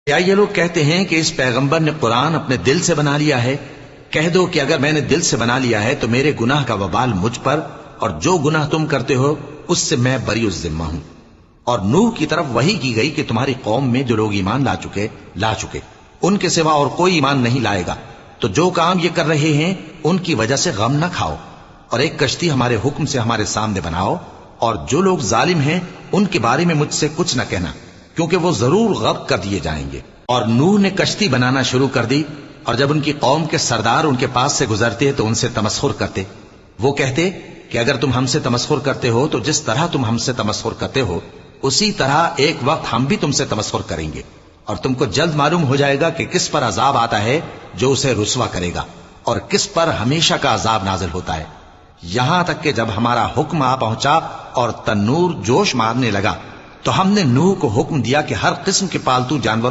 کیا یہ لوگ کہتے ہیں کہ اس پیغمبر نے قرآن اپنے دل سے بنا لیا ہے؟ کہہ دو کہ اگر میں نے دل سے بنا لیا ہے تو میرے گناہ کا وبال مجھ پر، اور جو گناہ تم کرتے ہو اس سے میں بری الذمہ ہوں۔ اور نوح کی طرف وحی کی گئی کہ تمہاری قوم میں جو لوگ ایمان لا چکے ان کے سوا اور کوئی ایمان نہیں لائے گا، تو جو کام یہ کر رہے ہیں ان کی وجہ سے غم نہ کھاؤ، اور ایک کشتی ہمارے حکم سے ہمارے سامنے بناؤ، اور جو لوگ ظالم ہیں ان کے بارے میں مجھ سے کچھ نہ کہنا، کیونکہ وہ ضرور غرق کر دیے جائیں گے۔ اور نوح نے کشتی بنانا شروع کر دی، اور جب ان کی قوم کے سردار ان کے پاس سے گزرتے تو ان سے تمسخر کرتے۔ وہ کہتے کہ اگر تم ہم سے تمسخر کرتے ہو تو جس طرح تم ہم سے تمسخر کرتے ہو اسی طرح ایک وقت ہم بھی تم سے تمسخر کریں گے، اور تم کو جلد معلوم ہو جائے گا کہ کس پر عذاب آتا ہے جو اسے رسوا کرے گا، اور کس پر ہمیشہ کا عذاب نازل ہوتا ہے۔ یہاں تک کہ جب ہمارا حکم آ پہنچا اور تنور جوش مارنے لگا تو ہم نے نوح کو حکم دیا کہ ہر قسم کے پالتو جانوروں